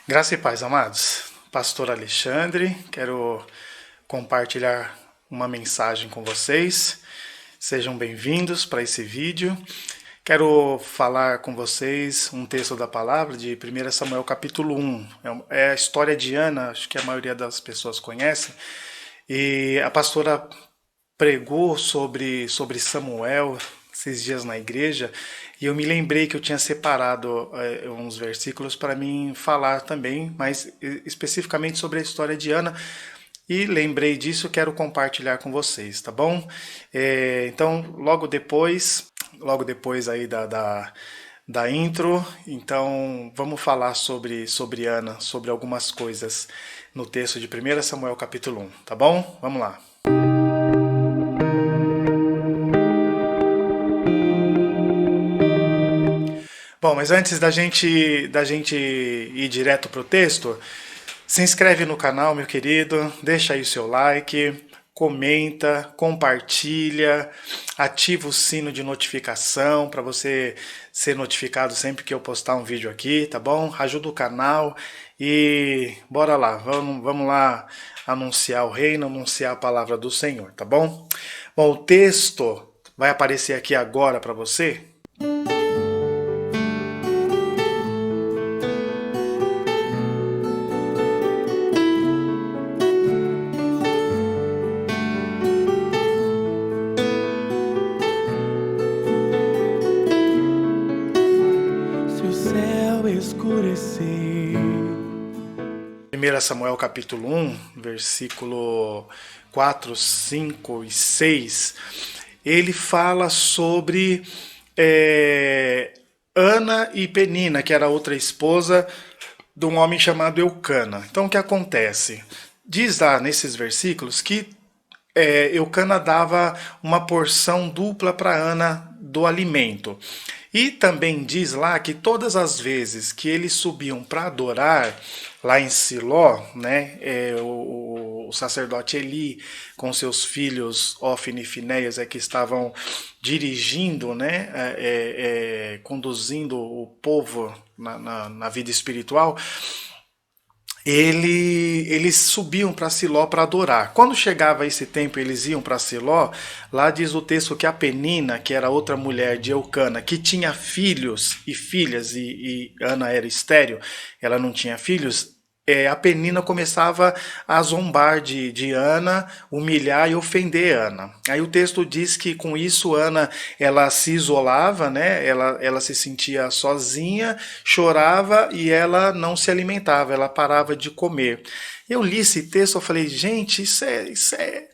Graça e paz, amados. Pastor Alexandre, quero compartilhar uma mensagem com vocês. Sejam bem-vindos para esse vídeo. Quero falar com vocês um texto da palavra de 1 Samuel capítulo 1. É a história de Ana, acho que a maioria das pessoas conhece. E a pastora pregou sobre Samuel esses dias na igreja e eu me lembrei que eu tinha separado uns versículos para mim falar também, mas especificamente sobre a história de Ana. E lembrei disso, quero compartilhar com vocês, tá bom? Então, logo depois aí da intro, então vamos falar sobre Ana, sobre algumas coisas no texto de 1 Samuel capítulo 1, tá bom? Vamos lá. Bom, mas antes da gente ir direto para o texto, se inscreve no canal, meu querido, deixa aí o seu like, comenta, compartilha, ativa o sino de notificação para você ser notificado sempre que eu postar um vídeo aqui, tá bom? Ajuda o canal e bora lá, vamos lá anunciar o reino, anunciar a palavra do Senhor, tá bom? Bom, o texto vai aparecer aqui agora para você. Se o céu escurecer. 1 Samuel capítulo 1, versículo 4, 5 e 6, ele fala sobre Ana e Penina, que era outra esposa de um homem chamado Eucana. Então o que acontece? Diz lá nesses versículos que Eucana dava uma porção dupla para Ana do alimento. E também diz lá que todas as vezes que eles subiam para adorar lá em Siló, né, o sacerdote Eli com seus filhos Ofni e Finéias que estavam dirigindo, né, conduzindo o povo na vida espiritual, eles subiam para Siló para adorar. Quando chegava esse tempo, eles iam para Siló. Lá diz o texto que a Penina, que era outra mulher de Eucana, que tinha filhos e filhas, e Ana era estéril, ela não tinha filhos. A Penina começava a zombar de Ana, humilhar e ofender Ana. Aí o texto diz que com isso Ana ela se isolava, né? Ela se sentia sozinha, chorava e ela não se alimentava, ela parava de comer. Eu li esse texto, eu falei, gente, isso é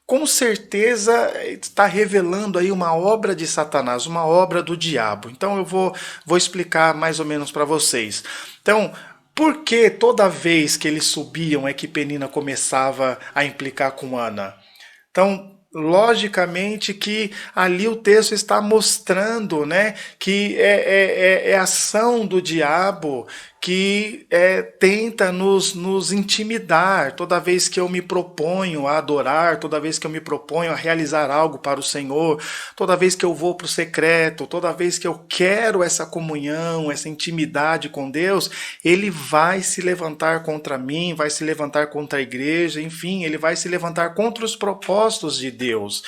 com certeza está revelando aí uma obra de Satanás, uma obra do diabo. Então eu vou explicar mais ou menos para vocês. Então, por que toda vez que eles subiam é que Penina começava a implicar com Ana? Então, logicamente que ali o texto está mostrando, né, que é ação do diabo que tenta nos intimidar toda vez que eu me proponho a adorar, toda vez que eu me proponho a realizar algo para o Senhor, toda vez que eu vou para o secreto, toda vez que eu quero essa comunhão, essa intimidade com Deus, ele vai se levantar contra mim, vai se levantar contra a igreja, enfim, ele vai se levantar contra os propósitos de Deus.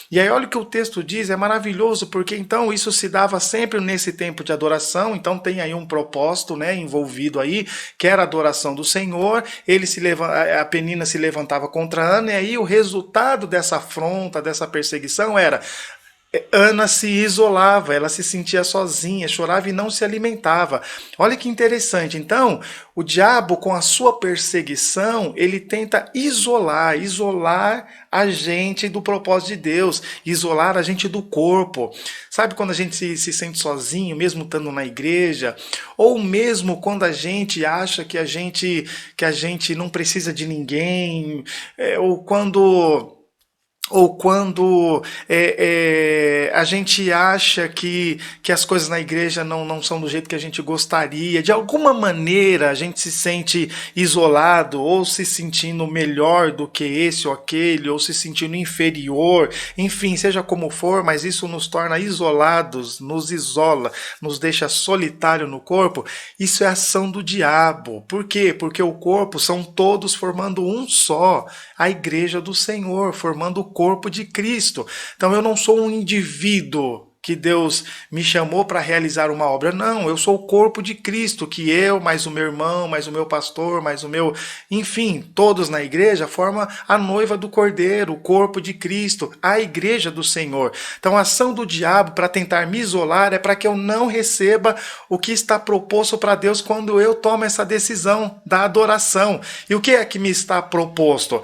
E aí olha o que o texto diz, é maravilhoso, porque então isso se dava sempre nesse tempo de adoração, então tem aí um propósito, né, envolvido aí, que era a adoração do Senhor. A Penina se levantava contra Ana, e aí o resultado dessa afronta, dessa perseguição era Ana se isolava, ela se sentia sozinha, chorava e não se alimentava. Olha que interessante. Então, o diabo, com a sua perseguição, ele tenta isolar a gente do propósito de Deus, isolar a gente do corpo. Sabe quando a gente se sente sozinho, mesmo estando na igreja? Ou mesmo quando a gente acha que a gente não precisa de ninguém? Ou quando ou quando a gente acha que as coisas na igreja não são do jeito que a gente gostaria, de alguma maneira a gente se sente isolado, ou se sentindo melhor do que esse ou aquele, ou se sentindo inferior, enfim, seja como for, mas isso nos torna isolados, nos isola, nos deixa solitário no corpo. Isso é ação do diabo. Por quê? Porque o corpo são todos formando um só, a igreja do Senhor, formando o corpo de Cristo. Então eu não sou um indivíduo que Deus me chamou para realizar uma obra. Não, eu sou o corpo de Cristo, que eu, mais o meu irmão, mais o meu pastor, mais o meu... Enfim, todos na igreja formam a noiva do Cordeiro, o corpo de Cristo, a igreja do Senhor. Então a ação do diabo para tentar me isolar é para que eu não receba o que está proposto para Deus quando eu tomo essa decisão da adoração. E o que é que me está proposto?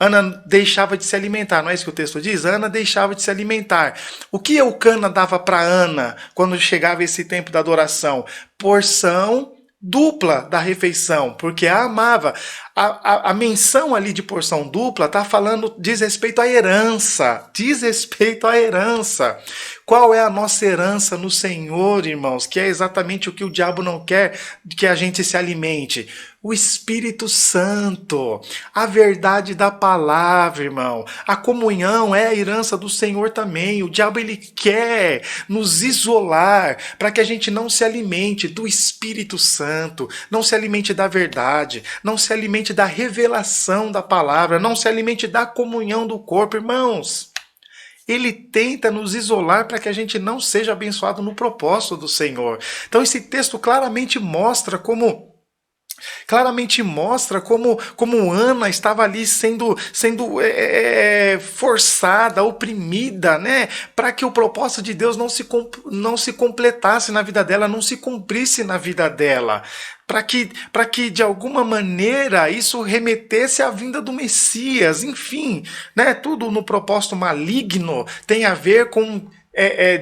Ana deixava de se alimentar, não é isso que o texto diz? Ana deixava de se alimentar. O que Eucana dava para Ana quando chegava esse tempo da adoração? Porção dupla da refeição, porque a amava. A menção ali de porção dupla está falando, diz respeito à herança. Diz respeito à herança. Qual é a nossa herança no Senhor, irmãos? Que é exatamente o que o diabo não quer que a gente se alimente. O Espírito Santo, a verdade da palavra, irmão. A comunhão é a herança do Senhor também. O diabo ele quer nos isolar para que a gente não se alimente do Espírito Santo, não se alimente da verdade, não se alimente da revelação da palavra, não se alimente da comunhão do corpo, irmãos. Ele tenta nos isolar para que a gente não seja abençoado no propósito do Senhor. Então esse texto claramente mostra como Ana estava ali sendo forçada, oprimida, né, para que o propósito de Deus não se completasse na vida dela, não se cumprisse na vida dela. Para que de alguma maneira isso remetesse à vinda do Messias, enfim, né, tudo no propósito maligno tem a ver com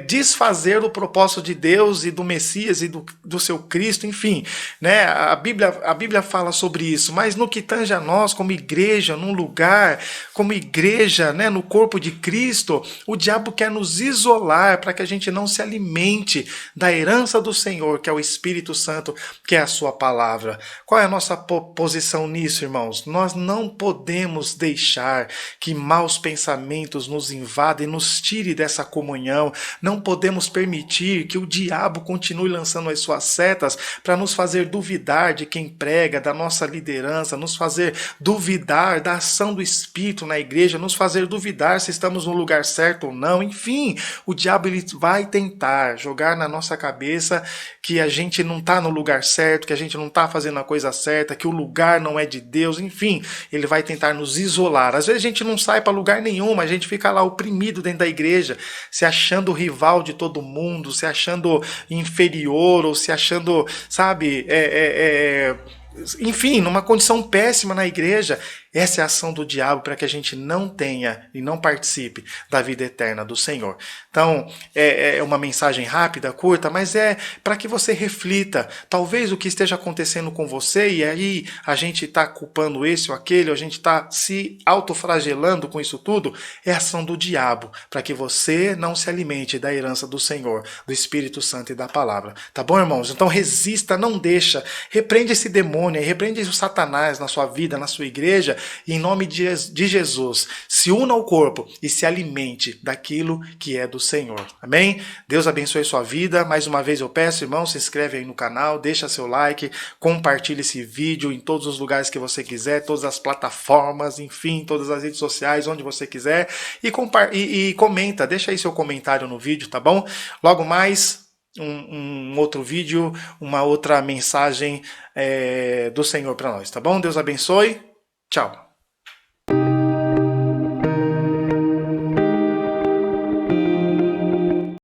desfazer o propósito de Deus e do Messias e do seu Cristo, enfim, né? A Bíblia fala sobre isso, mas no que tange a nós, como igreja, num lugar, como igreja, né, no corpo de Cristo, o diabo quer nos isolar para que a gente não se alimente da herança do Senhor, que é o Espírito Santo, que é a sua palavra. Qual é a nossa posição nisso, irmãos? Nós não podemos deixar que maus pensamentos nos invadem e nos tire dessa comunhão. Não podemos permitir que o diabo continue lançando as suas setas para nos fazer duvidar de quem prega, da nossa liderança, nos fazer duvidar da ação do Espírito na igreja, nos fazer duvidar se estamos no lugar certo ou não. Enfim, o diabo ele vai tentar jogar na nossa cabeça que a gente não está no lugar certo, que a gente não está fazendo a coisa certa, que o lugar não é de Deus. Enfim, ele vai tentar nos isolar. Às vezes a gente não sai para lugar nenhum, mas a gente fica lá oprimido dentro da igreja, se achando rival de todo mundo, se achando inferior, ou se achando, sabe, enfim, numa condição péssima na igreja. Essa é a ação do diabo para que a gente não tenha e não participe da vida eterna do Senhor. Então, é uma mensagem rápida, curta, mas é para que você reflita. Talvez o que esteja acontecendo com você, e aí a gente está culpando esse ou aquele, ou a gente está se autoflagelando com isso tudo, é a ação do diabo, para que você não se alimente da herança do Senhor, do Espírito Santo e da palavra. Tá bom, irmãos? Então resista, não deixa. Repreende esse demônio, repreende o Satanás na sua vida, na sua igreja, e em nome de Jesus, se una ao corpo e se alimente daquilo que é do Senhor. Amém? Deus abençoe sua vida. Mais uma vez eu peço, irmão, se inscreve aí no canal, deixa seu like, compartilhe esse vídeo em todos os lugares que você quiser, todas as plataformas, enfim, todas as redes sociais, onde você quiser, e comenta, deixa aí seu comentário no vídeo, tá bom? Logo mais, um outro vídeo, uma outra mensagem do Senhor para nós, tá bom? Deus abençoe. Tchau.